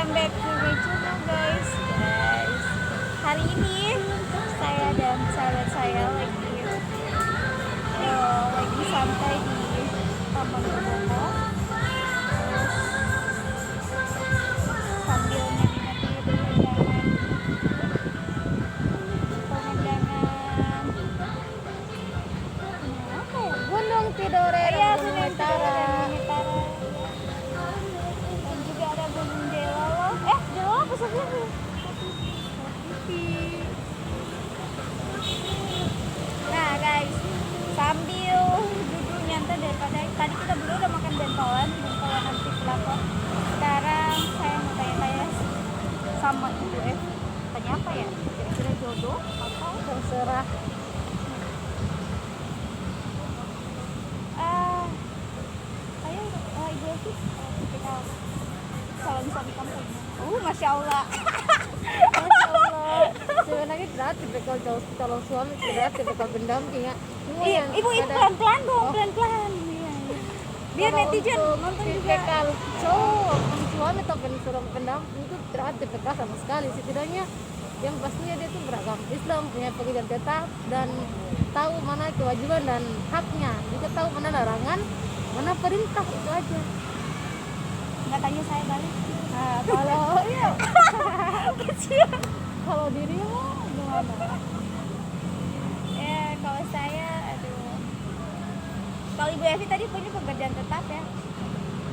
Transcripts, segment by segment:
welcome back to my channel guys. Hari ini saya dan sahabat saya lagi santai di Taman Bromo. Terus sambil menikmati pemandangan apa ya? Gunung Tidore, Gunung Utara. Dan juga ada Gunung Jelolo. Jelolo apa sebenarnya? Nah guys, sambil duduk nyantai daripada tadi kita berdua udah makan bentolan nanti pelakon. Sekarang saya mau tanya-tanya sama Ibu F. Tanya apa ya? Kira-kira jodoh atau Terserah. Ibu F tipikal calon suami kamu. Masya Allah. Masya Allah. Sebenarnya tidak tipikal calon suami, tidak tipikal pendamping ya. Ibu pelan-pelan dong, pelan-pelan. Biar netizen nonton juga. Tipikal cowok suami atau pendamping itu tidak tipikal sama sekali. Setidaknya yang pastinya dia itu beragama Islam, punya pekerjaan tetap dan tahu mana kewajiban dan haknya, juga tahu mana larangan, mana perintah, itu aja. Nggak tanya saya balik. Kalau iya, Kecil. kalau dirimu gimana? Ya kalau saya, kalau Ibu Evi tadi punya pekerjaan tetap ya.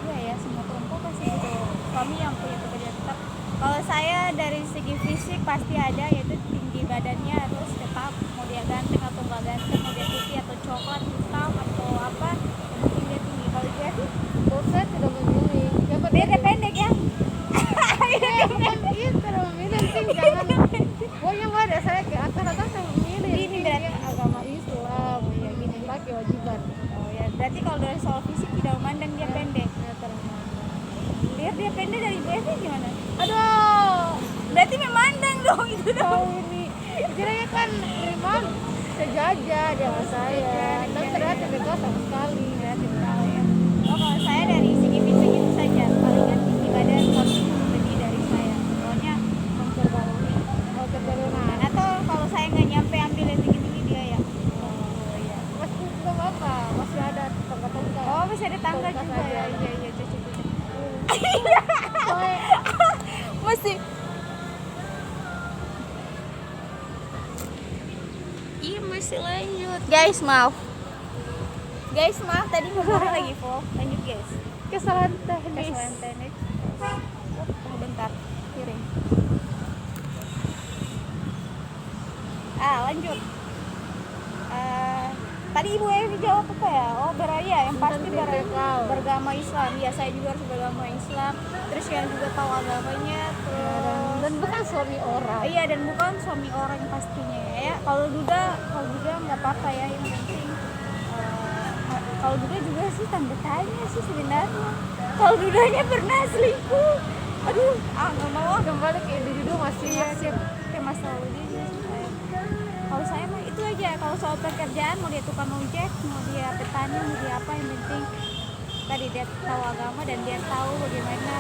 Iya ya, semua perempuan pasti butuh suami yang punya pekerjaan tetap. Kalau saya dari segi fisik pasti ada, yaitu tinggi badannya harus tetap, mau dia ganteng atau nggak ganteng, mau dia putih atau coklat, hitam atau apa, yang penting dia tinggi. Kalau Ibu Evi, Kalau saya tidak memilih. dia pendek ya. Iya, tidak memilih sih, jangan. Pokoknya ada saya ke atas saya memilih. Ini berarti agama Islam, ya gini lah kewajiban. Oh ya, berarti kalau dari soal fisik tidak memandang dia pendek. Ya, terang. Lihat dia pendek dari Ibu Evi gimana? Aduh, Berarti memandang dong itu dong. tahu ini. Kiranya kan memang sejajar dengan saya. Dan ternyata mereka sama sekali. Ya, tahu ya. Oh, kalau saya dari segi fisik itu saja, palingan tinggi badan harus lebih dari saya. Pokoknya memperbarui. Oh, keturunan. Atau kalau saya nggak nyampe ambil yang tinggi-tinggi dia ya. Oh iya. Masih belum apa? Masih ada tangga-tangga. Oh, masih ada tangga Tangga juga saja. ya. Iya, cocok. Soalnya Masih. Iya, masih lanjut. Guys, maaf tadi memori lagi full. Lanjut guys. kesalahan teknis. Kesalahan teknik. Bentar, piring. Lanjut. Tadi Ibu Evi jawab apa ya? Oh, beraya, yang pasti beragama Islam. Ya, saya juga harus beragama Islam. Terus yang juga tahu agamanya, terus Dan bukan suami orang. iya, dan bukan suami orang pastinya ya. Kalau duda nggak apa-apa ya, yang penting kalau duda juga sih tanda tanya sih sebenarnya. Kalau dudanya pernah selingkuh, aduh, nggak mau. Kembali ke individu masing-masing. Kayak masalah dia. Kalau saya mah itu aja. Kalau soal pekerjaan, mau dia tukang ojek, mau dia petani, mau dia apa, yang penting tadi dia tahu agama dan dia tahu bagaimana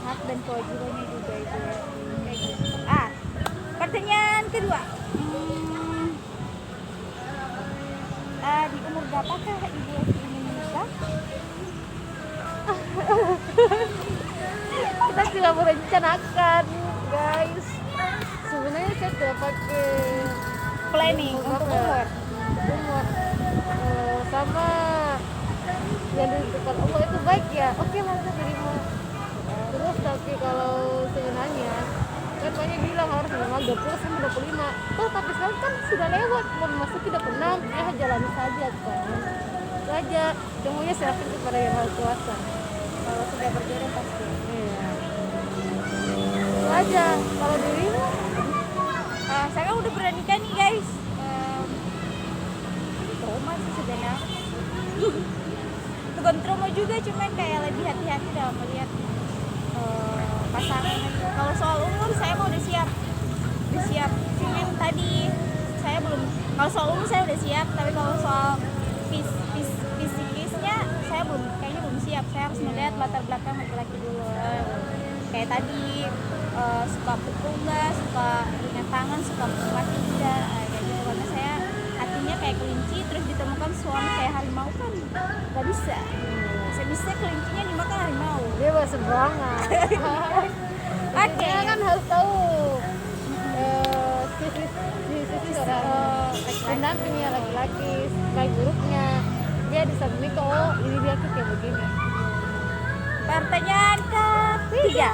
hak dan kewajibannya juga itu ya. Kayak gitu. Pertanyaan kedua. Di umur berapakah Ibu Evi ingin menikah? Kita tidak merencanakan, guys. Sebenarnya saya tidak pakai Planning untuk umur. umur. Sama yang ditentukan Allah itu baik ya. Oke lah, saya terima. Terus tapi kalau sebenarnya kan banyak bilang harus minimal 20 sampai 25. Tapi sekarang kan sudah lewat, mau memasuki 26, ya jalani saja kan. Itu aja, semuanya serahkan kepada yang Maha Kuasa. Kalau sudah berjodoh pasti. Iya. Itu aja. Kalau dirimu, Saya kan udah pernah nikah nih guys. Trauma sih sebenarnya. Bukan trauma juga, cuman kayak lebih hati-hati dalam melihat pasangan. Kalau soal umur saya mau udah siap. Cuman tadi saya belum. Kalau soal umur saya udah siap, tapi kalau soal fisikisnya saya kayaknya belum siap. Saya harus melihat latar belakang laki-laki dulu. kayak tadi suka pukul nggak, suka dengan tangan, suka mati tidak, kayak gitu. Karena saya hatinya kayak kelinci terus ditemukan suami kayak harimau kan nggak bisa. Saya bisa kelincinya dimakan harimau. Dia bahasa banget. Oke. Dia kan harus tahu sisi seorang pendampingnya laki-laki, baik buruknya. Dia bisa menikah, oh ini dia tuh kayak begini. Pertanyaan ketiga.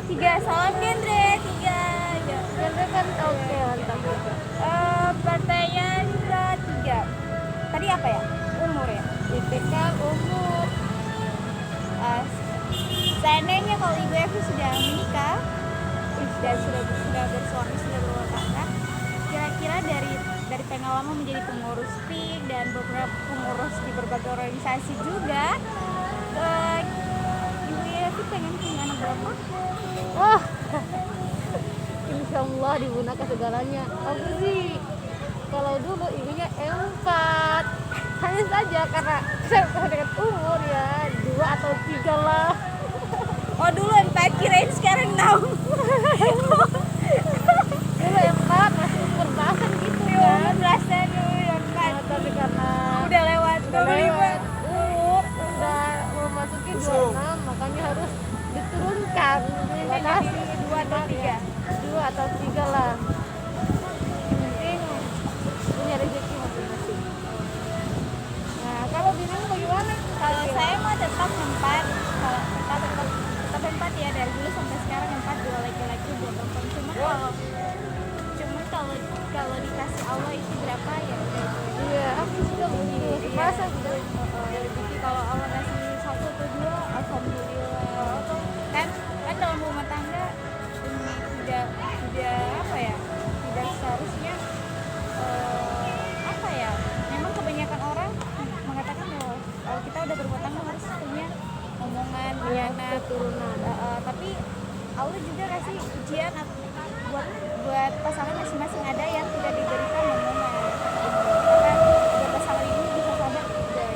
Tiga. Salam genre. Tiga. Ya. Genre kan oke, mantap. Pertanyaan ketiga. Tadi apa ya? Umur ya? IPK, umur. Seandainya kalau Ibu Evi sudah menikah, sudah bersuami, sudah berumah tangga, kira-kira dari pengalaman menjadi pengurus PIK dan beberapa pengurus di berbagai organisasi juga, Ibu Evi pengen punya anak berapa? Wah, insya Allah digunakan segalanya. Aku sih kalau dulu inginnya 4, hanya saja karena saya dengan umur ya 2 atau 3 lah. Oh dulu 4, kirain sekarang 6. Dulu 4 masih umur belasan gitu kan. Belasan dulu 4. Nah, tapi karena Udah lewat umur udah memasuki 26, makanya harus diturunkan. Jadi 2 atau 3. 2 atau 3 lah. Yang penting punya rezeki masing-masing. Nah, kalau dirimu bagaimana? Kalau saya mah tetap 4. Kalau tetap 4 ya, dari dulu sampai sekarang 4, 2 laki-laki 2 perempuan. Kalau dikasih Allah itu berapa ya udah itu. Iya, aku sudah begitu. Masa sudah Jadi kalau Allah kasih 1 atau 2, alhamdulillah. Kan dalam rumah tangga ini tidak apa ya? Tidak seharusnya apa ya? Memang kebanyakan orang mengatakan bahwa kalau kita udah berumah tangga harus punya omongan, punya anak, keturunan. tapi Allah juga kasih ujian buat pasangan masing-masing, ada yang tidak diberikan omongan. Karena buat pasangan ini bisa sabar tidak.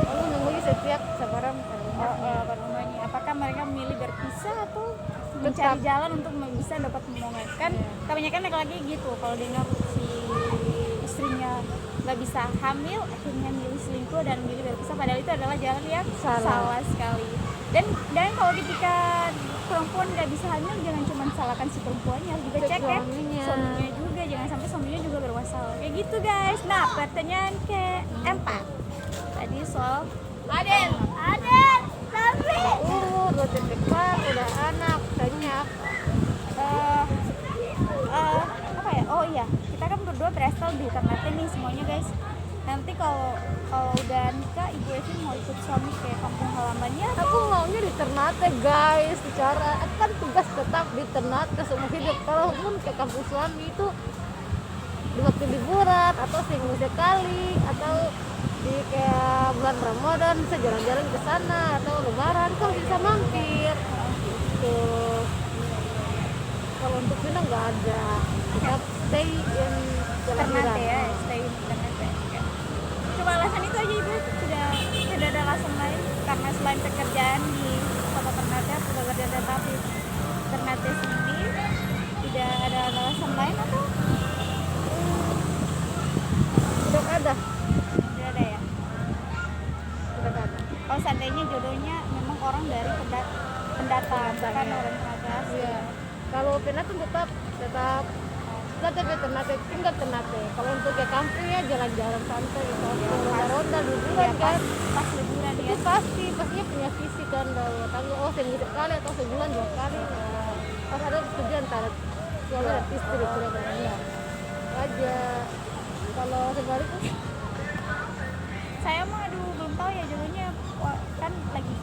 Aku nunggu setiap sabaran Pada umumnya, apakah mereka memilih berpisah atau mencari jalan untuk bisa dapat omongan? Kan kebanyakan laki-laki gitu, kalau dengar si istrinya nggak bisa hamil, akhirnya milih selingkuh dan milih berpisah, padahal itu adalah jalan yang salah sekali. Dan kalau ketika perempuan nggak bisa hamil, jangan cuma salahkan si perempuannya, harus juga cek ya suaminya juga, jangan sampai suaminya juga bermasalah kayak gitu guys. Nah, pertanyaan keempat tadi soal Aden tapi umur, udah dekat, udah anak, banyak. apa ya? Oh iya, kita kan berdua berasal di Ternate nih semuanya guys. Nanti kalau udah nikah, Ibu Evi mau ikut suami ke kampung halamannya? Aku maunya di Ternate guys, secara kan tugas tetap di Ternate seumur hidup. Kalaupun ke kampung suami itu di waktu liburan atau seminggu sekali atau di kayak bulan Ramadan bisa jalan-jalan ke sana atau lebaran kan bisa mampir gitu. Kalau untuk pindah nggak ada, tetap stay in Ternate ya, stay in Ternate. Cuma alasan itu aja Ibu, tidak ada alasan lain karena selain pekerjaan di kota Ternate atau pekerjaan tetap di Ternate sendiri, tidak ada alasan lain atau? Tidak ada. Tidak ada ya. Tidak ada. Kalau seandainya jodohnya memang orang dari pendatang, bukan orang Ternate asli. Iya. Kalau pendatang tetap Ternate, tinggal Ternate. Kalau untuk ke kampung ya jalan-jalan santai gitu, ronda-ronda liburan kan. Pas liburan Itu ya. pastinya punya visi kan dari tanggal seminggu sekali atau sebulan 2 kali. Harus ada persetujuan antara suami dan istri kira-kira aja. Kalau sebaliknya Saya mah belum tahu ya jodohnya, kan lagi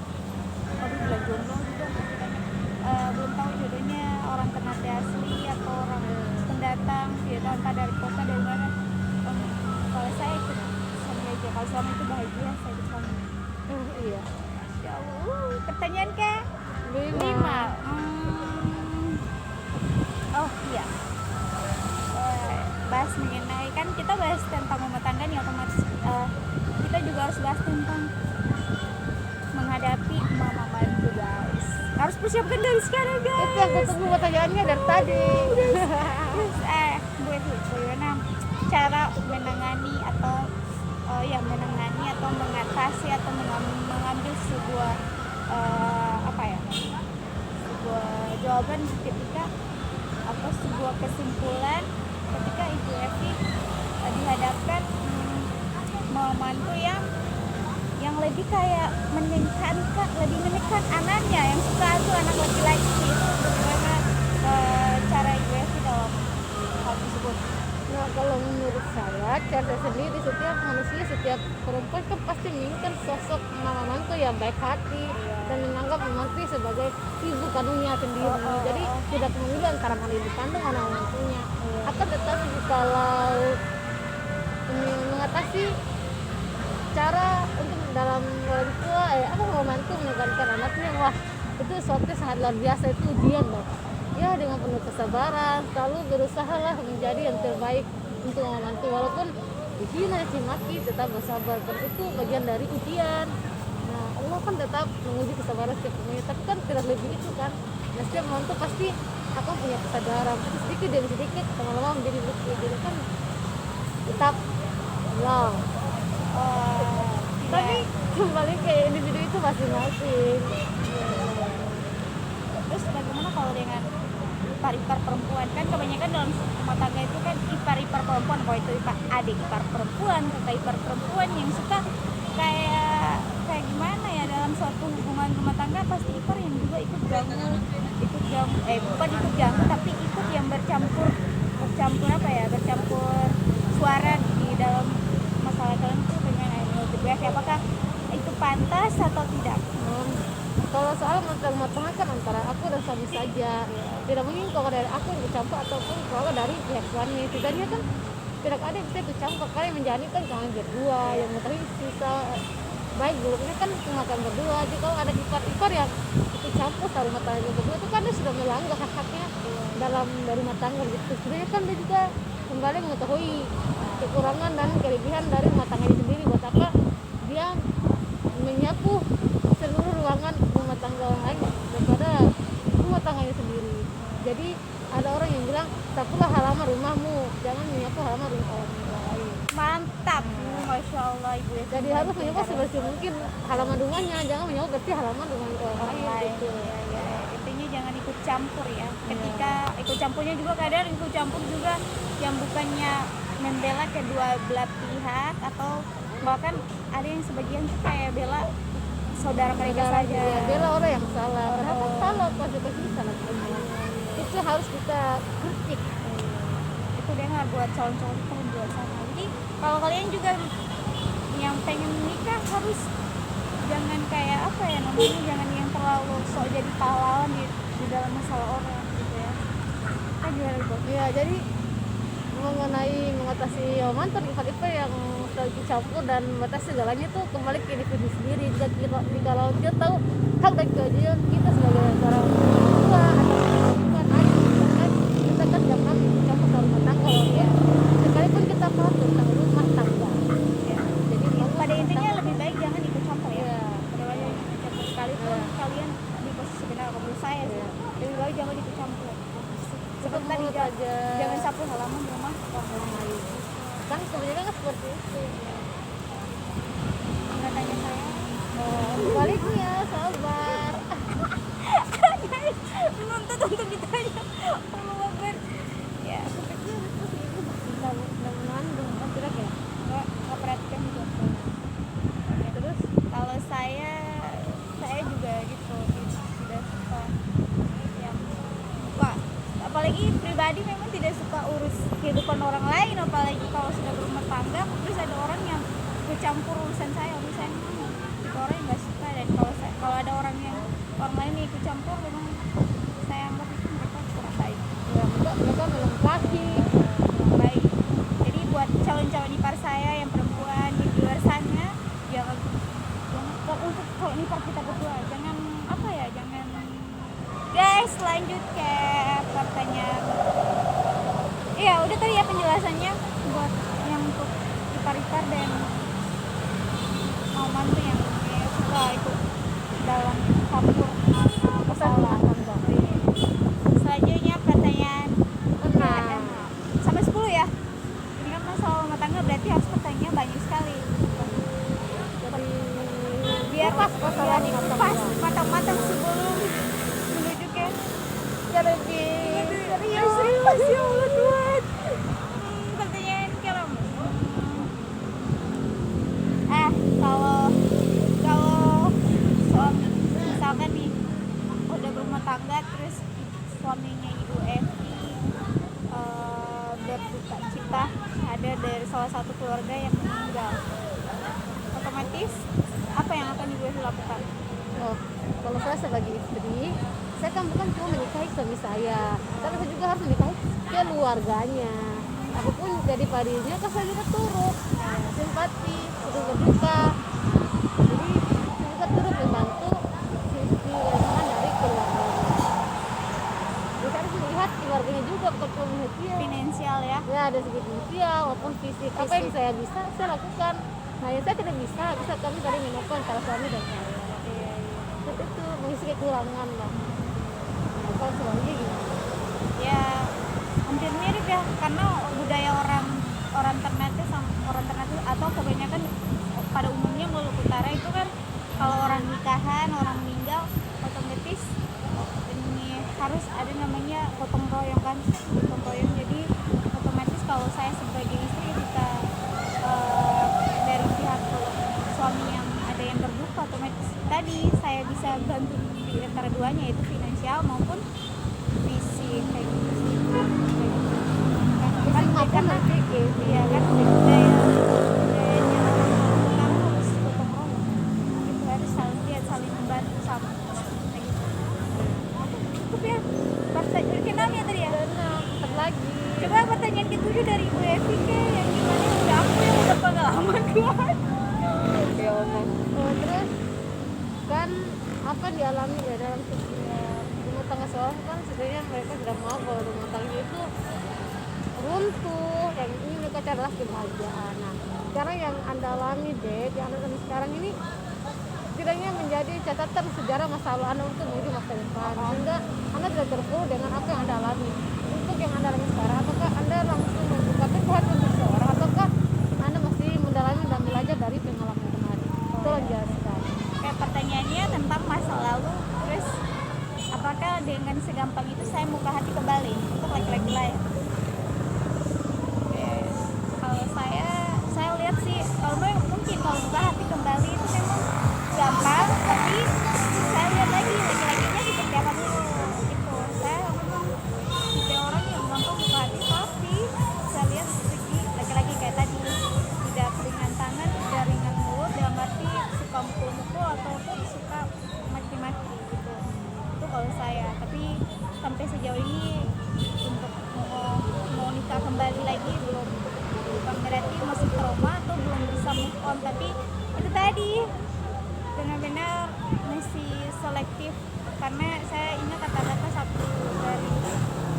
jomblo juga. Belum tahu jodohnya orang Ternate asli atau orang pendatang, tidak tahu entah dari kota dari mana. Kalau saya ikut suami aja, kalau suami itu bahagia saya ikut suami. iya. Ya Allah, pertanyaan ke 5. Oh iya, bahas mengenai, kan kita bahas tentang rumah tangga nih, otomatis kita juga harus bahas tentang menghadapi mama mandur persiapkan dari sekarang Itu guys. yang kutunggu pertanyaannya dari tadi. Terus buat bagaimana cara menangani atau menangani atau mengatasi atau mengambil sebuah apa ya, sebuah jawaban ketika atau sebuah kesimpulan ketika Ibu Evi dihadapkan membantu yang lebih kayak lebih menekan anaknya yang suka tuh anak laki-laki itu bagaimana cara Ibu Evi dalam hal tersebut? Nah, kalau menurut saya, cara sendiri setiap manusia, setiap perempuan kan pasti menginginkan sosok mama mantu yang baik hati dan menganggap mengerti sebagai ibu kandungnya sendiri. Jadi tidak memilih antara mana ibu kandung mana mantunya. Akan tetapi kalau mengatasi cara untuk dalam orang tua apa mau mantu meninggalkan anaknya, wah itu suatu sangat luar biasa, itu ujian loh. Ya dengan penuh kesabaran selalu berusaha lah menjadi yang terbaik untuk membantu, walaupun dihina dimaki tetap bersabar, karena itu bagian dari ujian. Nah Allah kan tetap menguji kesabaran setiap pemain, tapi kan tidak lebih itu kan. Nah setiap membantu pasti akan punya kesadaran sedikit demi sedikit, lama-lama menjadi bukti. Jadi kan tetap wow. Tapi kembali ke individu itu masing-masing. Terus bagaimana kalau dengan ipar-ipar perempuan? Kan kebanyakan dalam rumah tangga itu kan ipar-ipar perempuan, kalau itu adik ipar perempuan, kakak ipar perempuan yang suka kayak gimana ya, dalam suatu hubungan rumah tangga pasti ipar yang juga ikut ganggu bukan ikut ganggu tapi ikut yang bercampur apa ya, bercampur suara di dalam masalah kalian itu dengan menurut apakah itu pantas atau tidak? Kalau soal rumah tangga kan antara aku dan suami saja, tidak mungkin kalau dari aku yang bercampur ataupun kalau dari pihak suami. Setidaknya kan tidak ada yang bisa bercampur, karena yang menjalani kan kalian berdua, yang mengetahui sisa baik buruknya kan cuma kalian berdua. Jadi kalau ada ipar-ipar yang ikut campur dalam rumah tangga berdua, itu kan dia sudah melanggar hak-haknya dalam dari rumah tangga gitu. Sebenarnya kan dia juga kembali mengetahui kekurangan dan kelebihan dari rumah tangga sendiri. Buat apa dia menyapu seluruh ruangan rumah tangga orang lain daripada rumah tangganya sendiri. Jadi ada orang yang bilang, sapulah halaman rumahmu, jangan menyapu halaman rumah orang lain. Mantap, masya Allah Ibu ya. Jadi harus menyapu sebersih mungkin halaman rumahnya, jangan menyapu berarti halaman rumah orang lain gitu. Ya. Intinya jangan ikut campur ya. Ketika ikut campurnya juga kadang ikut campur juga yang bukannya membela kedua belah pihak, atau bahkan ada yang sebagian tuh kayak bela saudara mereka saja. Ya, bela orang yang salah. Padahal kan salah, pasti salah. Itu harus kita kritik. Itu dia nggak buat calon-calon kita yang buat sana. Jadi kalau kalian juga yang pengen menikah harus jangan kayak apa ya namanya, jangan yang terlalu sok jadi pahlawan di dalam masalah orang gitu ya. Kan gimana itu? Ya jadi mengenai mengatasi mantan ipar-ipar yang selalu campur dan membatasi segalanya tuh kembali ke individu sendiri. Kalau dia tahu hak dan kewajiban kita sebagai seorang tua atau bukan ayah, kita kan jangan campur dalam rumah tangga ya. Sekalipun kita paham tentang rumah tangga. Ya. Jadi Pada intinya lebih baik jangan ikut campur ya. ya. Daripada ikut campur sekalipun kalian di posisi benar, menurut saya sih. Lebih baik jangan ikut campur. Seperti tadi jangan sapu halaman rumah orang lain. Kan sebenarnya kan seperti itu. Nggak tanya saya. Baliknya sabar. Menuntut untuk ditanya. Allah Akbar. Ya, Tidak mengandung kan tidak ya? nggak perhatikan juga. Ya, terus kalau saya juga gitu, tidak suka yang suka, apalagi pribadi memang tidak suka urus kehidupan orang lain, apalagi kalau sudah berumah tangga terus ada orang yang bercampur urusan saya, itu orang yang nggak suka. Dan kalau ada orang lain yang ikut campur, memang saya anggap itu mereka kurang baik. Ya, mereka melengkapi. Baik. Jadi buat calon-calon ipar saya yang perempuan di luar sana, jangan untuk kalau ipar kita berdua jangan apa ya, jangan. Guys, lanjut ke pertanyaan. Iya, udah tadi ya penjelasannya buat yang untuk ipar-ipar dan mau mantu yang suka ikut dalam campur masalah. biar pas pasaran biar matang pas ya. matang-matang sebelum menuju ke Ya lebih serius. serius ya Allah Tuhan. Pertanyaan kalau kalau kalau suami misalkan nih udah berumah tangga terus suaminya Ibu Evi berduka cita ada dari salah satu keluarga yang meninggal, otomatis apa yang akan Ibu Evi lakukan? Oh, kalau saya sebagai istri, saya kan bukan cuma menikahi suami saya, tapi saya juga harus menikahi keluarganya. Apapun jadi padinya, kan saya juga turut simpati, turut berduka. Jadi saya juga turut membantu sisi lingkungan dari keluarganya. Jadi saya harus melihat keluarganya juga, bukan cuma melihat dia. Finansial ya. Ya, ada segi finansial maupun fisik. Apa yang saya bisa, saya lakukan. Nah, yang saya tidak bisa kami tadi menemukan antara suami dan saya. Itu mengisi kekurangan lah. Nah, kalau suaminya gimana? Ya hampir mirip ya, karena budaya orang Ternate sama orang Ternate atau kebanyakan pada umumnya Maluku Utara itu kan kalau orang nikahan, orang meninggal otomatis ini harus ada namanya gotong royong kan, gotong royong. Jadi otomatis kalau saya sebagai istri ketika dari pihak suami yang ada yang berduka, otomatis tadi saya bisa bantu di antara duanya, yaitu finansial maupun fisik kayak gitu sih. Karena iya kan budayanya orang harus gotong royong gitu, harus saling membantu sama kayak gitu. Cukup ya kenal ya tadi ya. Bentar lagi. Coba pertanyaan ketujuh dari Ibu Evi yang gimana, udah aku yang udah pengalaman kuat. Oke, omong. Terus kan apa yang dialami ya dalam rumah tangga seorang, kan sebenarnya mereka tidak mau kalau rumah tangga itu runtuh. Yang ini mereka cari adalah kebahagiaan. Nah, sekarang yang Anda alami deh, yang Anda alami sekarang ini setidaknya menjadi catatan sejarah masa lalu Anda untuk menuju masa depan, sehingga Anda tidak terpuruk dengan apa yang Anda alami. Untuk yang Anda alami sekarang, apakah Anda langsung membuka Tuhan untuk seseorang, ataukah Anda masih mendalami dan belajar dari pengalaman kemarin? Tolong jelaskan. Kayak pertanyaannya tentang masa lalu, terus apakah dengan segampang itu saya buka hati kembali untuk laki-laki lain? Kalau saya lihat sih, kalau mungkin kalau buka hati kembali itu memang gampang, tapi saya lihat lagi laki-lakinya seperti apa dulu gitu. Saya memang tipe orang yang gampang buka hati, tapi saya lihat segi laki-laki kayak tadi tidak ringan tangan, tidak ringan mulut, dalam arti suka mukul-mukul atau suka maki-maki gitu. Itu kalau saya, tapi sampai sejauh ini untuk mau nikah kembali lagi belum, bukan berarti masih trauma atau belum bisa move on, tapi itu tadi benar-benar masih selektif. Karena saya ingat kata-kata satu dari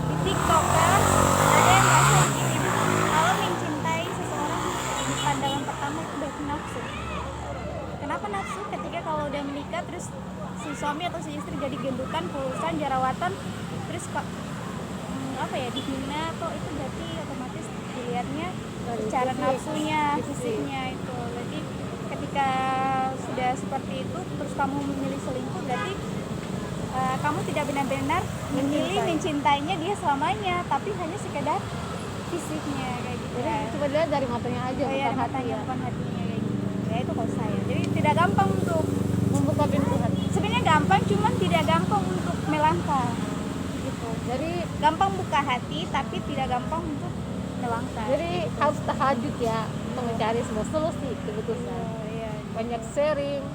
di TikTok kan, ada yang merasa begini, kalau mencintai seseorang di pandangan pertama itu udah nafsu. Kenapa nafsu? Ketika kalau udah menikah terus si suami atau si istri jadi gendutan, kurusan, jerawatan, terus apa ya, dihina, atau itu berarti otomatis dilihatnya secara nafsunya, fisiknya itu. Jadi ketika sudah seperti itu terus kamu memilih selingkuh, berarti kamu tidak benar-benar memilih mencintainya dia selamanya, tapi hanya sekedar fisiknya kayak gitu. Jadi cuma dilihat dari matanya aja, bukan matanya, bukan hatinya kayak gitu. Ya itu kalau saya. Jadi tidak gampang untuk membuka pintu hati. Sebenarnya gampang, cuman tidak gampang untuk melangkah gitu. Jadi gampang buka hati tapi tidak gampang untuk melangkah. Jadi harus tahajud ya untuk mencari sebuah solusi keputusan. Iya. Banyak sharing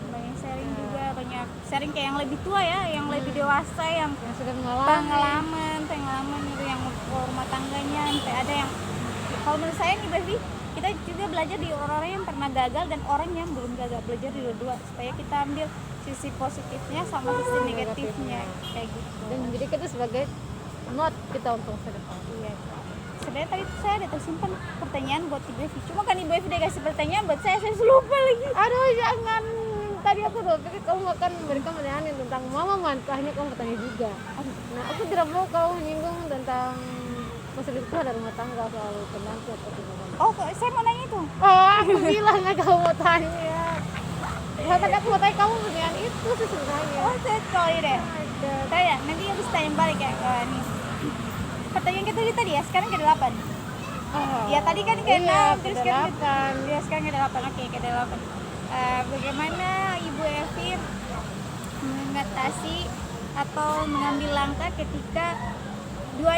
Juga, banyak sharing kayak yang lebih tua ya, yang lebih dewasa, yang sudah mengalami pengalaman itu, yang rumah tangganya, sampai ada yang, kalau menurut saya nih Baby, kita juga belajar di orang-orang yang pernah gagal dan orang yang belum gagal, belajar di dua-dua supaya kita ambil sisi positifnya sama sisi negatifnya kayak gitu. Dan menjadikan itu sebagai not kita untuk masa depan. Iya. Sebenarnya tadi saya ada tersimpan pertanyaan buat Ibu Evi, cuma kan Ibu Evi udah kasih pertanyaan buat saya lupa lagi. Aduh jangan, tadi aku udah pikir kamu akan memberikan pertanyaan tentang mama mantahnya, kamu bertanya juga. Nah aku tidak mau kamu menyinggung tentang perselingkuhan dari rumah tangga, soal pembantu atau gimana. Oh, saya mau nanya itu. Oh aku bilang aja kamu mau tanya. Nah, tadi aku mau tanya kamu dengan itu sih sebenarnya. Oh, saya sorry deh. Ada. Saya nanti habis tanya balik ya ke nih. Pertanyaan kita tadi ya, sekarang ke-8. Oh, Ya tadi kan ke-6, iya, terus ke-8. ya sekarang ke-8. Oke, ke-8. Bagaimana Ibu Evi mengatasi atau mengambil langkah ketika dua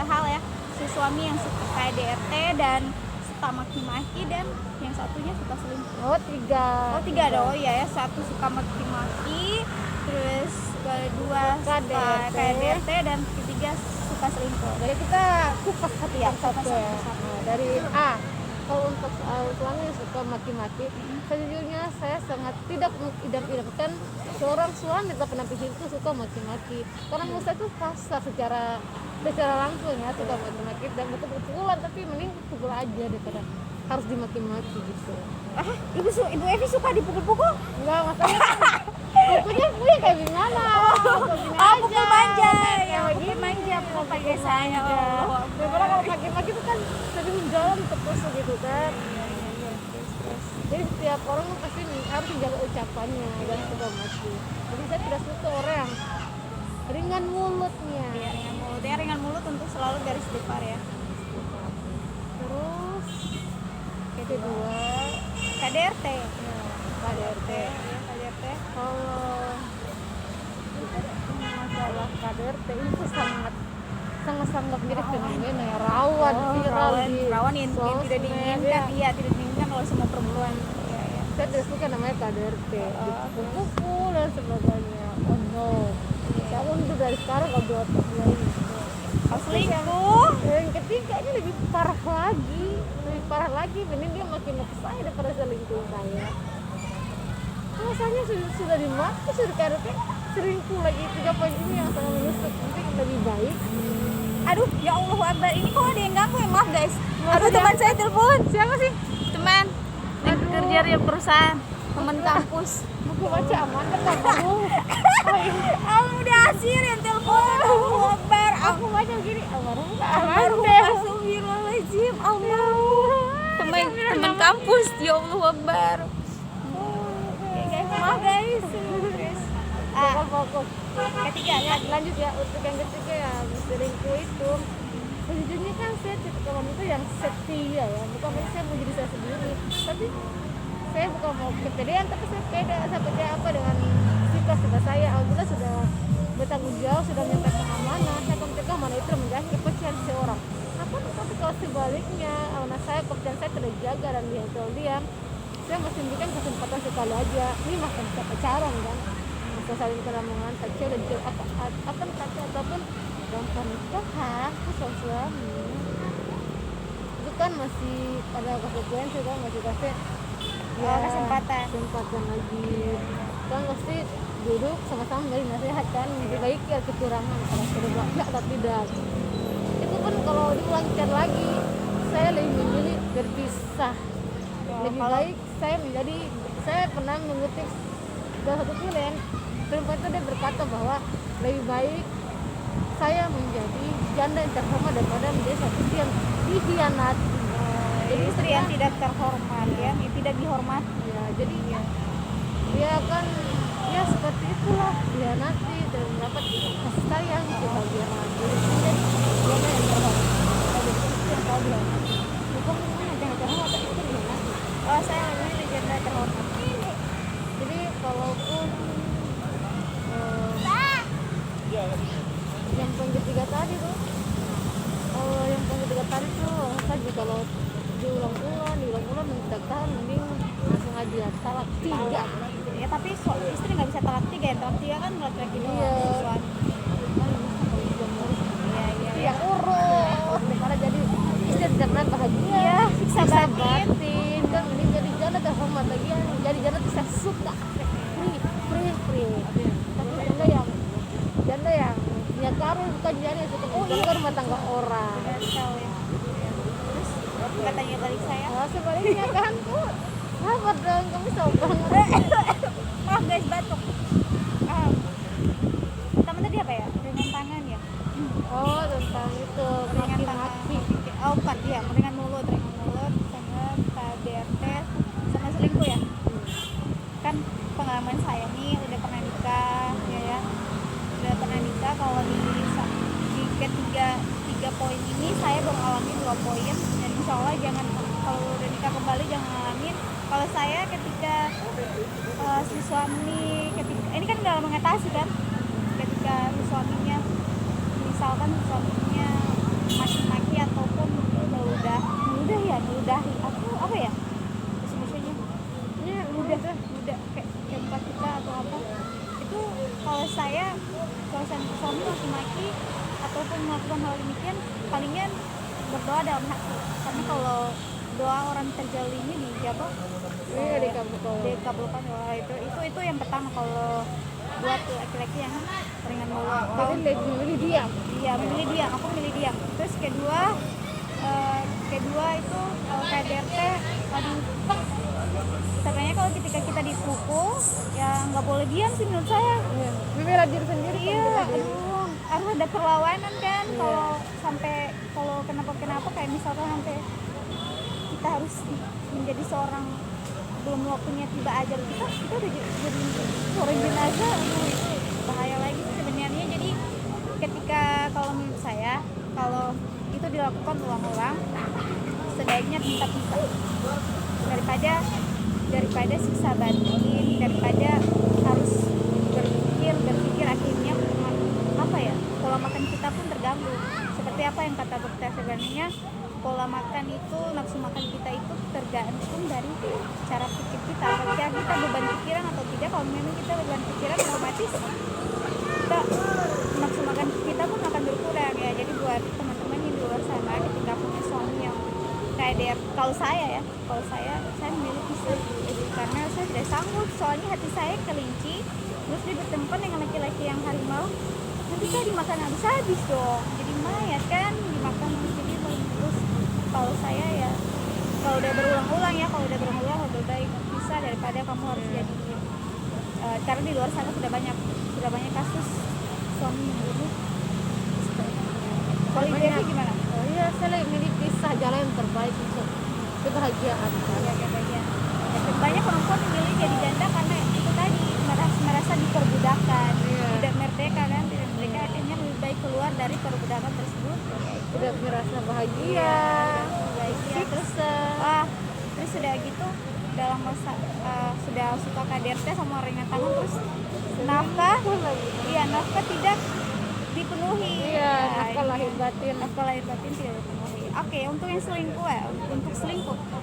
hal ya, si suami yang suka KDRT dan suka maki-maki dan yang satunya suka selingkuh. Oh, 3. Oh, 3 dong ya, satu suka maki-maki, terus kedua suka KDRT. KDRT dan ketiga suka selingkuh. Jadi kita kupas satu Iya, persatu kupas ya. satu-satu. Nah, dari A, kalau untuk soal suami yang suka maki-maki, sejujurnya saya sangat tidak mengidam-idamkan seorang suami atau penampil itu suka maki-maki. Karena menurut saya itu kasar secara langsung ya, suka maki-maki dan betul-betulan, tapi mending pukul aja daripada harus dimaki-maki gitu. Ibu Evi suka dipukul-pukul? Enggak, masalahnya pukulnya punya kayak gimana? Pukul manja, ya kayak pukul manja, pukul pakai saya. Oh, Daripada kalau maki-maki itu kan sering mendalam terus gitu kan. Jadi setiap orang pasti harus menjaga ucapannya dan suka maki. Jadi saya tidak suka orang yang ringan mulutnya. Iya, ringan mulut untuk selalu garis depan ya. Terus kedua, KDRT. KDRT. Ya, KDRT. Kalau masalah KDRT itu sangat mirip fenomena ya, rawan viral di rawan yang tidak sosmed, diinginkan, ya. iya tidak diinginkan oleh semua perempuan. Iya, iya. Saya tidak suka namanya KDRT, dipukul dan sebagainya. Oh no, saya mundur dari sekarang kalau 2 tahun lagi. Selingkuh. Yang ketiga ini lebih parah lagi, mending dia maki-maki saya daripada selingkuh saya. Rasanya sudah dimaki, sudah KDRT, selingkuh lagi. 3 poin ini yang sangat menusuk. Mungkin lebih baik. Aduh, ya Allah Akbar. Ini kok ada yang ganggu ya? Maaf guys. Aduh, teman saya telepon. Siapa sih? Teman. Yang kerja di perusahaan. Teman kampus. Buku baca aman kan kamu? Udah Asir yang telepon. Allahu Akbar. Aku baca gini, Astagfirullahaladzim. Allah. Teman kampus. Ya Allah Akbar. Oke guys, maaf guys. Fokus. Ketiga ya. Lanjut ya, untuk yang ketiga ya, selingkuh itu sejujurnya kan saya tipikal wanita yang setia ya, bukan berarti saya mau jadi saya sendiri, tapi saya bukan mau kepedean, tapi saya percaya apa dengan sikap saya. Alhamdulillah sudah bertanggung jawab, sudah menyampaikan amanah, saya mencegah mana itu menjadi kepercayaan seseorang. Tapi kalau sebaliknya, amanah saya, kepercayaan saya tidak dijaga dan diam, saya masih memberikan kesempatan sekali aja. Ini masih bisa pacaran kan, masa saling kenal saja dan akan kata ataupun dalam pernikahan suami itu kan masih ada konsekuensi kan, masih kasih kesempatan lagi kan, pasti duduk sama-sama memberi nasihat kan, lebih baik ya kekurangan kalau sudah ya atau tidak. Itu pun kalau diulangi lagi saya lebih memilih berpisah. Lebih baik saya pernah mengutip dalam satu film, perempuan itu dia berkata bahwa lebih baik saya menjadi janda yang terhormat daripada menjadi satu istri yang dikhianati. Jadi istri yang tidak terhormat ya, yang tidak dihormati. Ya, jadi dia kan ya seperti itulah, dikhianati dan mendapat kasih sayang kebahagiaan. Jadi janda yang terhormat, ada istri yang tahu dihormati. Bukan yang terhormat, tapi itu dikhianati. Oh, saya memilih janda terhormat. Jadi kalaupun yang poin ketiga tadi tuh, saja kalau diulang-ulang mentak-tahan, mending langsung aja talak 3. Ya tapi istri nggak bisa talak 3 ya, talak 3 kan laki-laki doang. Iya. Suami. Iya. Ya urus daripada jadi istri karena bahagia. Iya, siksa batin. Kan mending jadi janda terhormat lagi, jadi janda bisa suka free. Tapi janda yang punya karun, bukan janda yang suka mengganggu rumah tangga orang. Tahu ya. Terus katanya balik saya. Oh, sebaliknya kan tuh sabar dong, kamu sabar banget. Maaf guys, batuk. Teman tadi apa ya? Dengan tangan ya. Oh, tentang itu maki-maki. Oh, bukan dia, dengan mulut sama KDRT sama selingkuh ya. pengalaman saya nih udah pernah nikah ya, udah pernah nikah. Kalau di tiga poin ini saya baru ngalamin 2 poin, dan insya Allah jangan, kalau udah nikah kembali jangan ngalamin. Kalau saya ketika si suami, ketika ini kan dalam mengatasi kan, ketika si suaminya, misalkan si suaminya maki-maki ataupun meludahi atau apa ya maksudnya, ludah kayak tempat kita atau apa itu. Kalau saya suami maki-maki ataupun melakukan hal demikian, palingan berdoa dalam hati, karena kalau doa orang terjalimi dijawab, dikabulkan. Itu yang pertama kalau buat laki-laki yang ringan malu. Jadi milih diam. Iya, milih diam. Aku milih diam. Terus kedua itu kalau KDRT, aduh, sebenarnya kalau ketika kita dipukul ya nggak boleh diam sih menurut saya. Iya. Membela diri sendiri. Iya, aduh, harus ada perlawanan kan. Kalau kenapa kayak misalkan sampai kita harus menjadi seorang, belum waktunya tiba ajal kita udah jadi seorang jenazah. Aduh, itu bahaya lagi sih sebenarnya. Jadi ketika, kalau menurut saya, kalau itu dilakukan ulang-ulang, sebaiknya minta pisah daripada siksa batin, daripada harus berpikir akhirnya apa ya, pola makan kita pun terganggu. Seperti apa yang kata dokter, sebenarnya pola makan itu, nafsu makan kita itu tergantung dari cara pikir kita, apakah kita beban pikiran atau tidak. Kalau memang kita beban pikiran, otomatis kita, nafsu makan kita pun akan berkurang ya. Jadi buat teman-teman yang di luar sana, ketika punya suami yang kayak dia, kalau saya memilih pisah, karena saya tidak sanggup. Soalnya hati saya kelinci, terus dia bertempat dengan laki-laki yang harimau, nanti saya dimakan habis dong, jadi mayat kan, dimakan. Jadi terus kalau saya ya, kalau udah berulang-ulang lebih baik pisah daripada kamu harus jadi karena di luar sana sudah banyak kasus suami membunuh. Kalau Devi gimana? Oh iya, saya milih pisah, jalan yang terbaik untuk kebahagiaan. Ya, kebahagiaan. Banyak perempuan memilih jadi janda karena itu tadi, merasa diperbudakkan, tidak merdeka kan, akhirnya lebih baik keluar dari perbudakan tersebut. Tidak merasa bahagia, terus sudah gitu dalam masa sudah suka KDRT sama orang yang tangan, terus nafkah tidak dipenuhi. Nafkah lahir batin tidak dipenuhi. Oke, untuk yang selingkuh ya,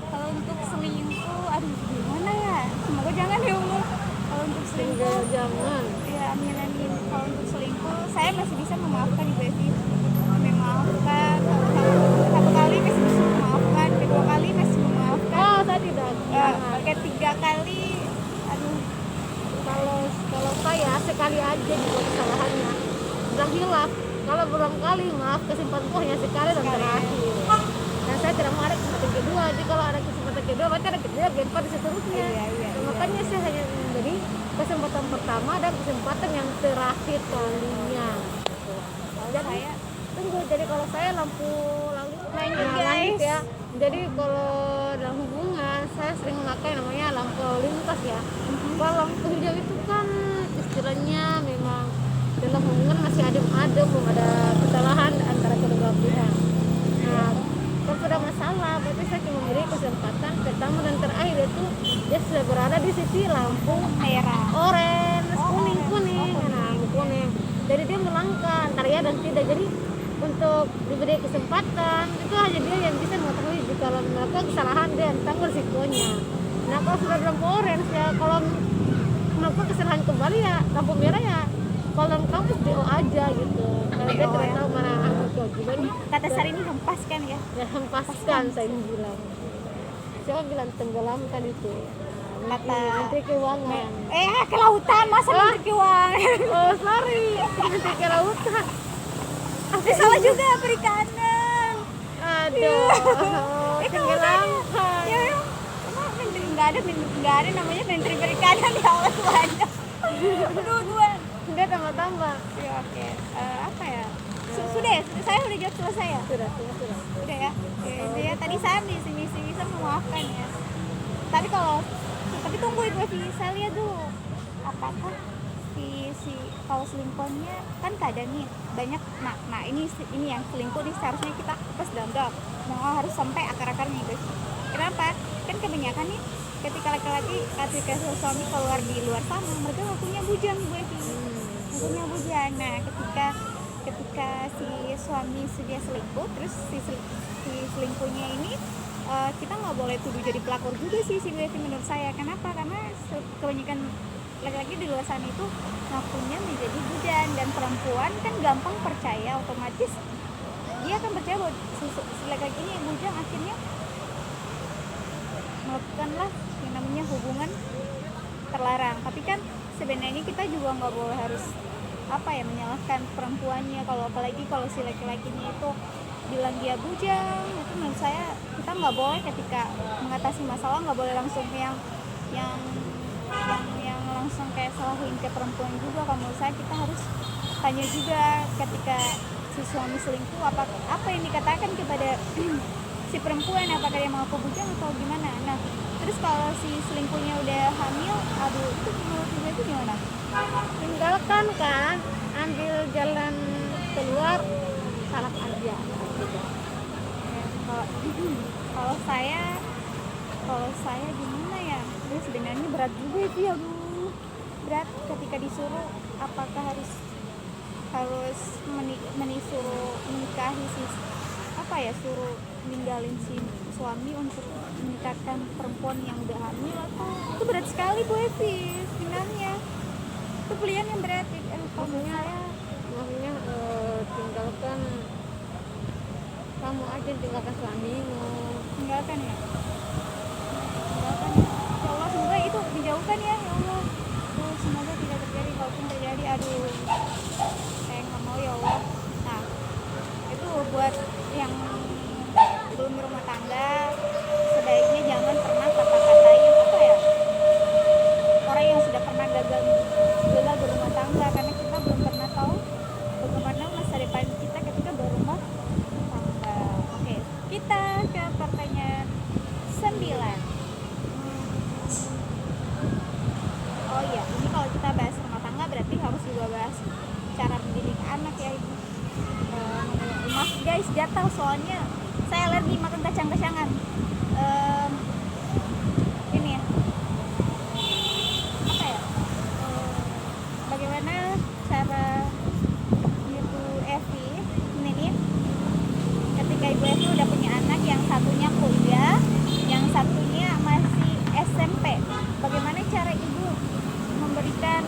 kalau untuk selingkuh, aduh gimana ya, semoga jangan ya Allah. Kalau untuk selingkuh jangan. Ya, amin. Kalau untuk selingkuh saya masih bisa memaafkan Ibu Evi, memaafkan. Kalau satu kali masih bisa memaafkan, kedua kali masih memaafkan. Oh, saya tidak. Ketiga kali, aduh. Kalau saya sekali aja dibuat kesalahannya udah hilaf. Kalau berulang kali, maaf, kesempatan hanya sekali dan terakhir. Dan saya tidak mau ada kesempatan kedua. Jadi kalau ada kesempatan kedua, berarti ada kedua, keempat, dan seterusnya. Makanya saya hanya memberi kesempatan pertama dan kesempatan yang terakhir kalinya. Saya tunggu, jadi kalau saya lampu lalu guys ya. Jadi kalau dalam hubungan saya sering memakai namanya lampu lintas ya. Kalau lampu hijau itu kan istilahnya memang dalam hubungan masih adem-adem, belum ada kesalahan antara kedua belah pihak. Nah, kalau sudah masalah, berarti saya cuma memberi kesempatan pertama dan terakhir, itu dia sudah berada di sisi lampu merah, orange, kuning. Nah, kuning. Jadi dia melangkah antara ya dan tidak. Jadi untuk diberi kesempatan, itu hanya dia yang bisa mengetahui jika melakukan kesalahan dia yang tanggung risikonya. Nah, kalau sudah lampu orange ya, kalau melakukan kesalahan kembali ya lampu merah ya, kalau dalam kampus DO aja gitu. Karena dia tidak tahu mana kewajibannya. Kata Sari ini hempaskan ya. Ya, hempaskan saya bilang. Siapa bilang tenggelamkan itu? Kata Menteri Keuangan. Ke lautan, masa Menteri Keuangan? Oh, sorry. Menteri Kelautan. Salah juga perikanan. Aduh. Tenggelamkan. Ya, nggak ada namanya Menteri Perikanan ya Allah Tuhan. Tuhan. Dia tambah-tambah. Ya, oke. Apa ya? Sudah ya? Saya udah jawab selesai ya? Sudah. Udah ya? Oke, ya, tadi saya bisa memaafkan ya. Tapi tunggu Ibu Evi, saya lihat dulu apakah si kalau selingkuhannya kan kadang nih banyak, nah ini yang selingkuh nih seharusnya kita pas dalam harus sampai akar-akarnya guys. Kenapa? Kan kebanyakan nih ketika laki-laki ketika suami keluar di luar sana mereka ngakunya bujang gue ngakunya bujang. Nah ketika si suami sudah selingkuh terus si selingkuhnya ini kita nggak boleh tuduh jadi pelakor juga sih si Devi menurut saya. Kenapa? Karena kebanyakan laki-laki di luar sana itu ngakunya menjadi bujan, dan perempuan kan gampang percaya, otomatis dia akan percaya bahwa si laki-laki ini bujang, akhirnya melakukanlah yang namanya hubungan terlarang. Tapi kan sebenarnya kita juga nggak boleh harus menyalahkan perempuannya, kalau apalagi kalau si laki-lakinya itu bilang dia bujang. Itu menurut saya kita nggak boleh ketika mengatasi masalah nggak boleh langsung yang langsung kayak salahin ke perempuan juga. Kalau menurut saya kita harus tanya juga ketika si suami selingkuh apa yang dikatakan kepada si perempuan, apakah dia mau bujang atau gimana. Nah terus kalau si selingkuhnya udah hamil, aduh itu menurut gue itu gimana? Tinggalkan kan, ambil jalan keluar, salak aja. Kalau saya gimana ya? Ini sebenarnya berat juga sih, aduh berat ketika disuruh apakah harus suruh menikahi suruh ninggalin si suami untuk menikahkan perempuan yang udah hamil, atau itu berat sekali Bu Evi sebenarnya. Itu pilihan yang berat. Maksudnya tinggalkan kamu aja, tinggalkan suamimu. Tinggalkan ya Allah, semoga itu dijauhkan ya Allah. Semoga tidak terjadi, kalaupun terjadi aduh saya nggak mau ya Allah. Nah itu buat yang belum berumah tangga, sebaiknya jangan pernah kata-katain orang yang sudah pernah gagal berumah tangga, karena kita belum pernah tahu bagaimana masa depan kita ketika berumah tangga. Oke, kita ke pertanyaan 9. Oh iya, ini kalau kita bahas rumah tangga berarti harus juga bahas cara mendidik anak ya ibu. Maaf guys, gatal soalnya saya alergi makan kacang-kacangan. Ini ya bagaimana cara Ibu Evi ini ketika Ibu Evi udah punya anak, yang satunya kuliah, yang satunya masih SMP, bagaimana cara Ibu memberikan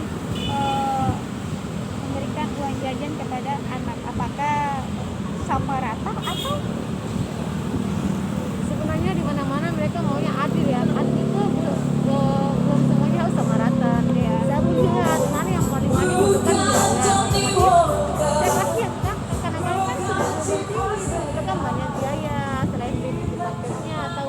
uang jajan kepada anak? Apakah sama rata atau Sebenarnya di mana-mana mereka maunya adil ya. Adil itu belum semuanya harus sama rata. ya? Saya lihat mana yang paling banyak itu kan saya kasihan kan, kadang-kadang kan sudah mereka banyak biaya selain beli paketnya atau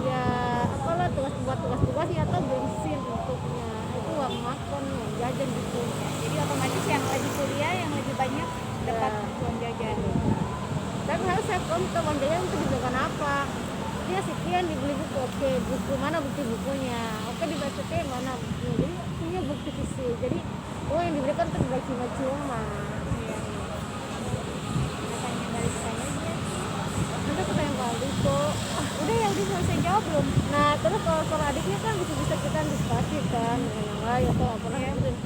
ya apalah tugas-tugasnya atau bensin untuknya, itu uang makan, uang jajan gitu. Jadi otomatis yang lagi kuliah yang lebih banyak dapat uang jajan. Dan harus saya kontrol uang jajan itu digunakan apa. Dia sekian dibeli buku, oke buku mana bukti bukunya, oke di BCT mana buktinya, jadi punya bukti fisik. Jadi uang yang diberikan itu tidak cuma-cuma. Katanya balik saya aja. Nanti pertanyaan balik kok. Udah ya, udah selesai jawab belum? Nah terus kalau adiknya kan bisa kita diskusi kan dengan yang lain atau apa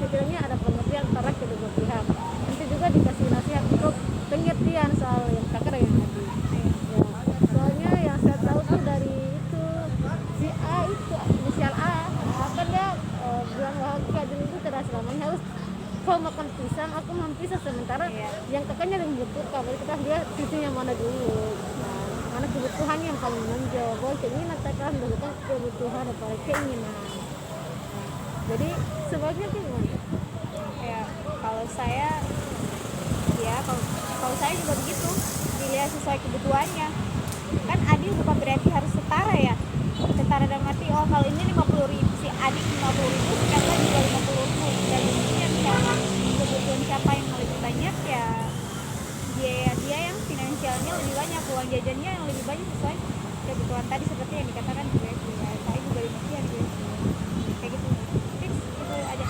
setidaknya ada pengertian antara kedua pihak. Nanti juga dikasih nasihat untuk pengertian soal yang kakak dan yang adik. Ya. Soalnya yang saya tahu tuh dari itu si A itu inisial A, bahkan dia bilang bahwa keadilan itu tidak selamanya harus kau makan pisang, aku makan pisang, sementara yang kakaknya yang membutuhkan. Jadi kita lihat sisinya mana dulu. Nah, mana kebutuhan yang paling menonjol, bahwa keinginan kita melakukan kebutuhan daripada keinginan. Jadi sebaiknya gimana? Ya kalau saya kalau saya juga begitu, dilihat sesuai kebutuhannya. Kan adil bukan berarti harus setara ya. Setara dalam arti kalau ini 50.000 si adik 50.000, si kakak juga 50.000. Dan mungkin misalnya kebutuhan siapa yang lebih banyak ya dia yang finansialnya lebih banyak, uang jajannya yang lebih banyak sesuai kebutuhan tadi seperti yang dikatakan Bu Evi. Ya, saya juga demikian Bu Evi. Kayak gitu. Fix itu aja.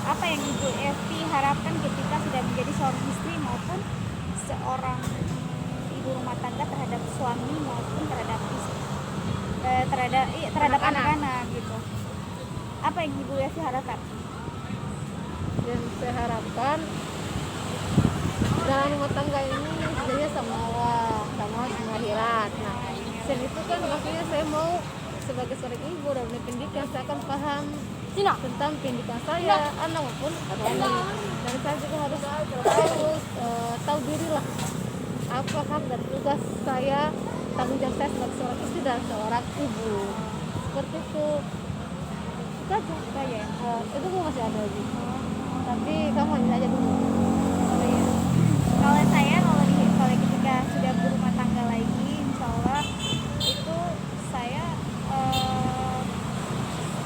apa yang Ibu Evi harapkan ketika sudah menjadi suami istri maupun seorang ibu rumah tangga terhadap suami maupun terhadap istri, terhadap Anak-anak. anak-anak gitu. Apa yang Ibu Evi harapkan? Dan saya harapkan dalam rumah tangga ini sebenarnya sama akhirat. Nah, selain itu kan maksudnya saya mau sebagai seorang ibu dan pendidikan saya akan paham tentang pendidikan saya, anak maupun suami. Dan saya juga harus tahu diri lah apa hak dan tugas saya, tanggung jawab saya sebagai seorang istri dan seorang ibu. Seperti itu. Itu aja. Saya Itu gue masih ada lagi. Tapi kamu lanjut aja dulu. kalau saya kalau ketika sudah berumah tangga lagi, insya Allah itu saya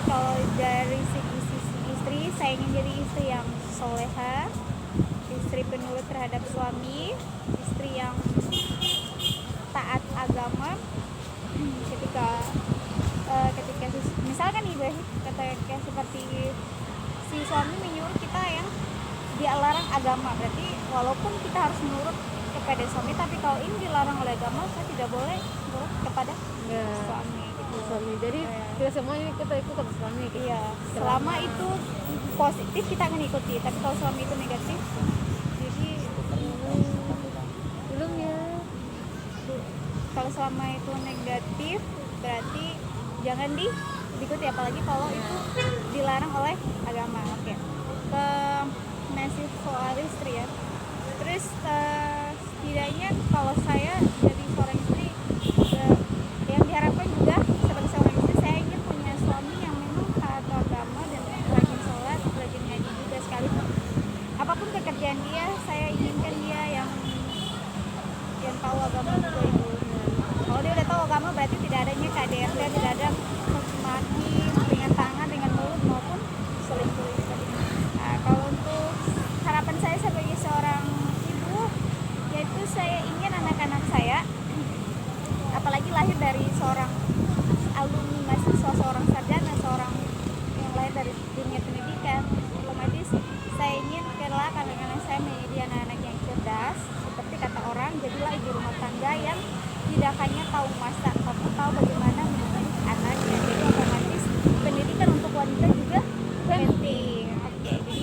kalau dari segi istri, saya ingin jadi istri yang soleha, istri penurut terhadap suami, istri yang taat agama. Ketika misalkan ibu kata kayak seperti si suami menyuruh kita yang dia larang agama, berarti walaupun kita harus menurut kepada suami, tapi kalau ini dilarang oleh agama, saya tidak boleh menurut kepada suami gitu. Suami. Jadi tidak semuanya kita ikut sama suami. Iya, selama itu positif kita akan ikuti, tapi kalau suami itu negatif, jadi Belum ya. kalau selama itu negatif berarti jangan diikuti, apalagi kalau itu dilarang oleh agama. Oke. Masih soal istri ya. Terus setidaknya kalau saya jadi seorang istri, yang diharapkan juga sebagai seorang istri, saya ingin punya suami yang memang taat agama dan rajin sholat, rajin ngaji juga sekalipun apapun pekerjaan dia, saya inginkan dia yang tahu agama juga itu. Kalau dia udah tahu agama berarti tidak adanya KDRT, tidak ada maki dengan tangan, dengan mulut maupun selingkuh. Nah, kalau untuk harapan saya sebagai seorang ibu, yaitu saya ingin anak-anak saya, apalagi lahir dari seorang alumni mahasiswa, seorang sarjana, seorang yang lahir dari dunia pendidikan, otomatis saya ingin kelak anak-anak saya menjadi anak-anak yang cerdas. Seperti kata orang, jadilah ibu rumah tangga yang tidak hanya tahu masak, tapi tahu bagaimana mendidik anaknya. Jadi otomatis pendidikan untuk wanita juga penting. Oke, jadi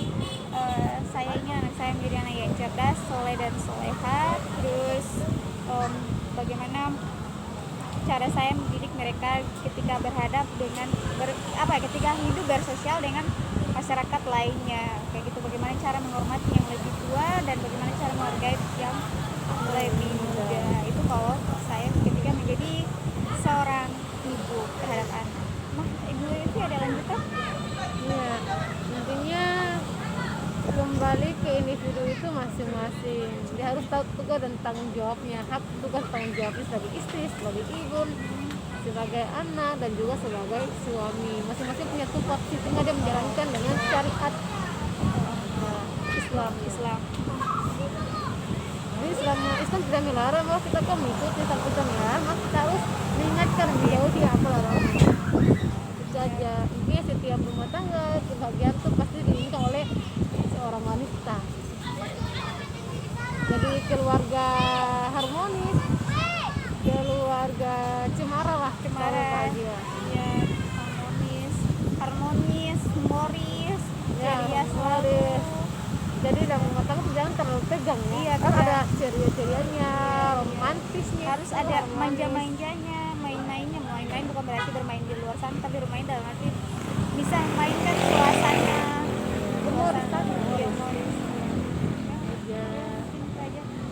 saya ingin anak saya menjadi anak yang cerdas, soleh dan soleha. Terus bagaimana cara saya mendidik mereka ketika berhadap dengan ketika hidup bersosial dengan masyarakat lainnya, kayak gitu. Bagaimana cara menghormati yang lebih tua dan bagaimana cara menghargai yang lebih muda. Itu kalau saya ketika menjadi seorang ibu terhadap anak. Ibu itu ada lanjutan? Iya, intinya kembali ke individu itu masing-masing. Dia harus tahu tugas dan tanggung jawabnya, hak tugas tanggung jawabnya sebagai istri, sebagai ibu, sebagai anak, dan juga sebagai suami. Masing-masing punya tupoksi, sehingga dia menjalankan dengan syariat Islam. Jadi selama Islam tidak melarang, maka kita kan mengikuti sampai melarang, maka kita harus mengingatkan beliau dia apa larangannya. Itu aja. Intinya setiap rumah tangga kebahagiaan itu pasti diinginkan oleh seorang wanita. Jadi keluarga harmonis, keluarga cemara lah, Iya, harmonis, humoris, ceria selalu. Jadi dalam rumah tangga jangan terlalu tegang ya. Iya, Kan ada ceria-cerianya, romantisnya. Harus ada manja-manjanya, main-main bukan berarti bermain di luar sana, tapi bermain dalam arti bisa mainkan suasana Humoris kan? Iya, Ya.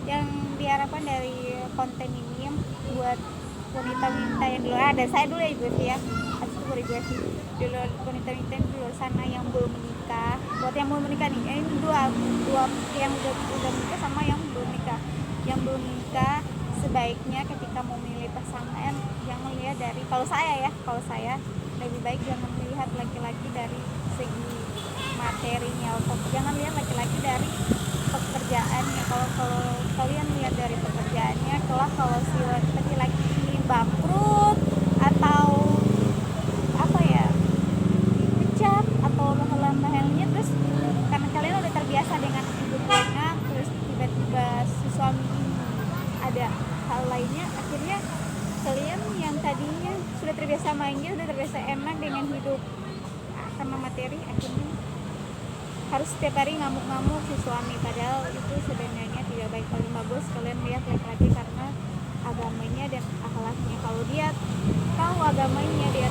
yang diharapkan dari konten ini buat wanita-wanita yang di luar, ada saya dulu ya Ibu Evi ya, habis itu baru Ibu Evi. Dulu wanita-wanita yang di luar sana yang belum menikah, buat yang belum menikah nih, ini dua yang udah menikah sama yang belum menikah. Yang belum menikah sebaiknya ketika mau memilih pasangan jangan lihat dari, kalau saya lebih baik jangan melihat laki-laki dari segi materinya, atau jangan lihat laki-laki dari pekerjaannya. Kalau kalian lihat dari pekerjaannya, kelak kalau si laki-laki ini bangkrut atau apa ya, dipecat atau hal-halnya, terus materi, akhirnya harus setiap hari ngamuk-ngamuk si suami, padahal itu sebenarnya tidak baik. Paling bagus kalian lihat laki-laki karena agamanya dan akhlaknya. Kalau dia tahu agamanya, dia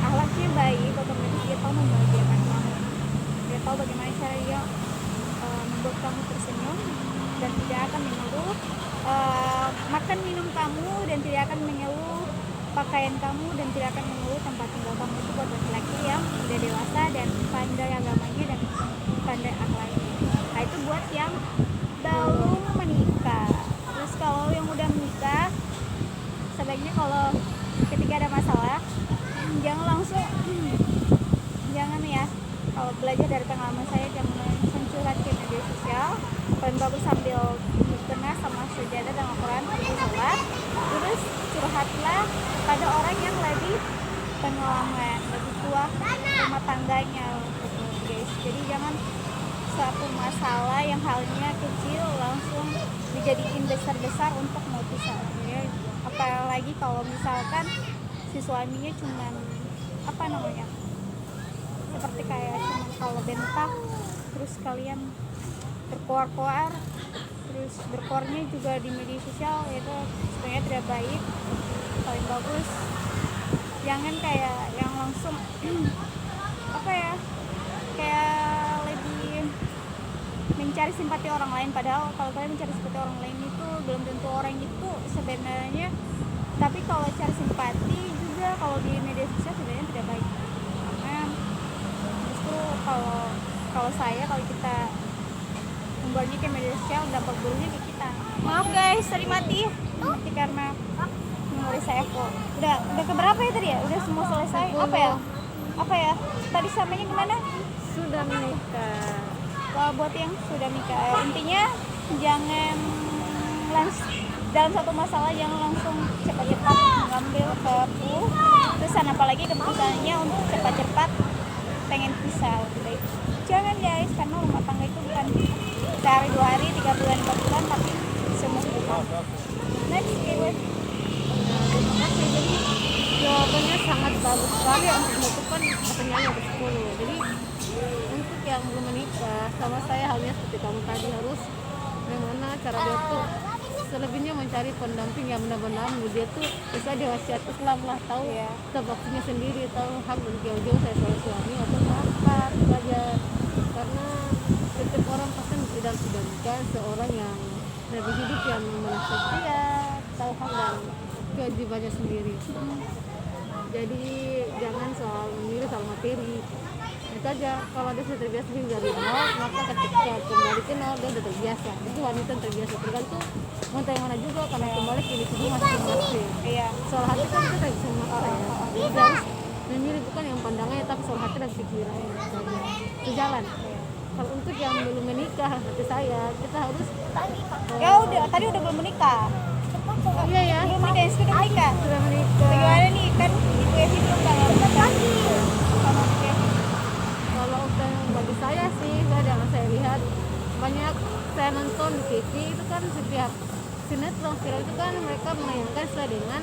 akhlaknya baik, otomatis dia tahu membahagiakan kamu, dia tahu bagaimana cara dia membuat kamu tersenyum dan tidak akan mengeluh makan minum kamu, dan tidak akan mengeluh pakaian kamu, dan tidak akan mengeluh tempat tinggal kamu. Itu buat laki-laki yang udah dewasa dan pandai agamanya dan pandai akhlaknya. Nah, itu buat yang belum menikah. Terus kalau yang udah menikah, sebaiknya kalau ketika ada masalah jangan langsung jangan ya, kalau belajar dari pengalaman saya, jangan langsung curhat ke media sosial. Paling bagus sambil dikena sama sejadah dan Al-Quran, pergi sholat, terus curhatlah pada orang yang lebih pengalaman, lebih tua rumah tangganya gitu, guys. Jadi jangan suatu masalah yang halnya kecil langsung dijadiin besar-besar untuk mau pisah ya. Apalagi kalau misalkan si suaminya cuman seperti kayak cuman kalau bentak, terus kalian berkoar-koar, terus berkoarnya juga di media sosial, itu sebenarnya tidak baik. Paling bagus jangan kayak yang langsung kayak lebih mencari simpati orang lain, padahal kalau kalian mencari simpati orang lain itu belum tentu orang itu sebenarnya. Tapi kalau cari simpati juga kalau di media sosial sebenarnya tidak baik, karena justru kalau kita membuatnya ke media sosial, dampak buruknya ke kita. Maaf guys, tadi mati karena memori saya kok. Udah keberapa ya tadi ya? Udah semua selesai. Apa ya? Tadi samanya gimana? Sudah menikah. Buat yang sudah nikah, intinya jangan dalam satu masalah jangan langsung cepat-cepat mengambil keputusan, terus apalagi keputusannya untuk cepat-cepat pengen pisah. Baik, jangan guys, karena rumah tangga itu bukan sehari 2 hari, 3 bulan 4 bulan, tapi semua hidup. Next keyword. Terima kasih. Jadi jawabannya sangat bagus sekali untuk menentukan pertanyaan yang ke-10. Jadi untuk yang belum menikah, sama saya halnya seperti kamu tadi, harus bagaimana cara dia tuh selebihnya mencari pendamping yang benar-benar dia tuh bisa diwasiat Islam lah, tahu vaksinnya sendiri, tahu hak dan jauh-jauh saya soal suami atau apa saja. Karena setiap orang pasti tidak menikah seorang yang lebih hidup yang setia, tahu hak dan kewajibannya sendiri. Jadi jangan soal memilih soal materi itu aja. Kalau dia sudah terbiasa hidup dari nol, maka ketika kembali ke nol dia sudah terbiasa. Itu wanita yang terbiasa, tergantung wanita yang mana juga, karena kembali ke individu masing-masing. Soal hati kan kita bisa maksa ya. Jadi harus memilih bukan yang pandangannya, tapi soal hati dan pikirannya saja. Itu jalan. Kalau untuk yang belum menikah, seperti saya, kita harus tadi udah belum menikah. Iya ya. Belum menikah, sudah menikah. Sudah menikah. Bagaimana nih, kan Ibu Evi belum kalau Kalau untuk bagi saya sih, saya lihat banyak saya nonton di TV itu kan setiap sinetron itu kan mereka menayangkan sesuai dengan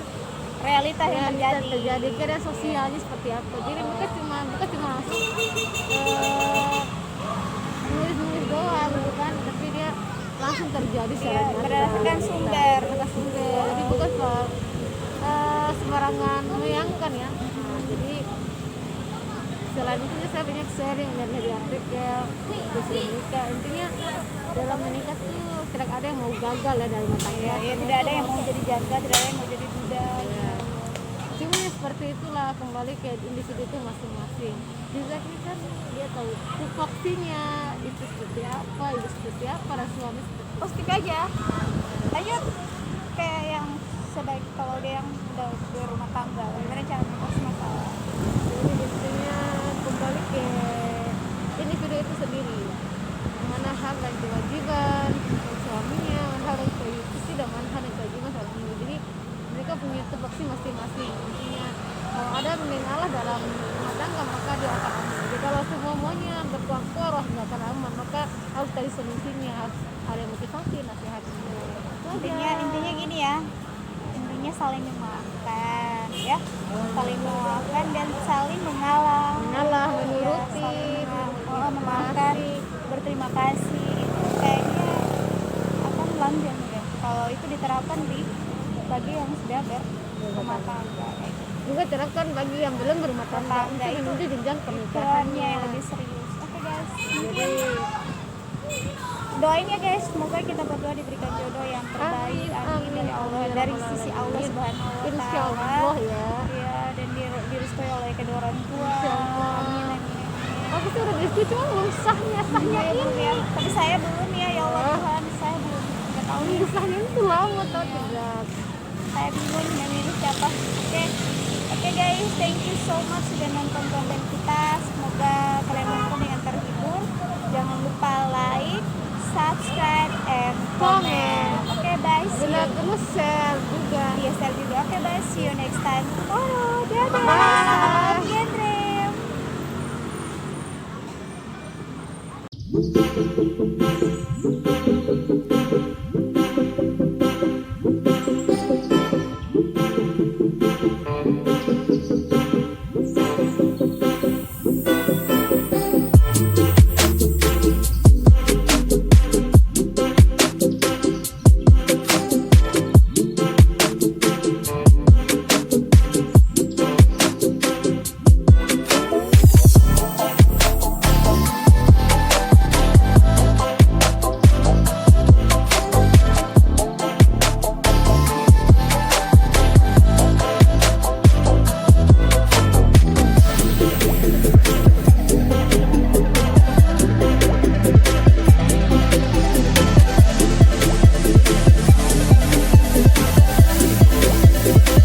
realita yang terjadi kira sosialnya seperti apa. Jadi bukan cuma langsung nulis doang gitu kan, tapi dia langsung terjadi secara berdasarkan sumber. Jadi bukan soal sembarangan menayangkan ya. Jadi selain itu saya banyak sharing dan dari artikel terus menikah. Intinya dalam menikah tuh tidak ada yang mau gagal ya dalam rumah tangga. Tidak ada yang mau jadi janda, tidak ada yang mau jadi duda. Cuma seperti itulah, kembali ke individu itu masing-masing. Juga kan dia tahu tupoksinya itu seperti apa, itu seperti apa, dan suami seperti apa. Positif aja. Lanjut kayak yang sebaik kalau dia yang udah berumah tangga, gimana cara mengatasi masalah. Jadi intinya kembali ke individu itu sendiri, mana hak dan kewajiban suaminya, hak dan istri dengan hak dan kewajiban suaminya. Jadi mereka punya tupoksi masing-masing. Intinya kalau ada Allah dalam rumah tangga, maka dia akan aman. Jadi kalau semuanya berkuar-kuar nggak akan aman, maka harus cari solusinya, harus ada motivasi, nasihat. Intinya gini ya, intinya saling memaafkan ya, saling memaafkan dan saling mengalah. terapkan bagi yang sudah berumah tangga kayak gitu. Juga terapkan bagi yang belum berumah tangga untuk Itu menuju jenjang pikirannya pernikahannya. yang lebih serius. Oke guys, Jadi doain ya guys, semoga kita berdua diberikan jodoh yang terbaik, amin, amin, dari Allah, amin, dari ya Rabbal sisi Allah Alamin. Subhanahu wa Insya Ta'ala. Allah ya. Iya, dan direstui oleh kedua orang tua. Insya Allah. Amin, amin, amin. Aku sih udah disetujui, cuma belum sahnya Iya, ini. belum ya. Tapi saya belum ya, ya Allah Tuhan, saya belum nggak tahu nih. Sahnya itu lama tau tidak. Saya bingung yang milih siapa. Oke guys, thank you so much sudah nonton konten kita. Semoga kalian nonton dengan terhibur. Jangan lupa like, subscribe, and comment. Oke, bye. See Bila you. terus share juga. Iya, share juga. Oke, bye. See you next time tomorrow. Dadah. Bye. Salam Gendrem.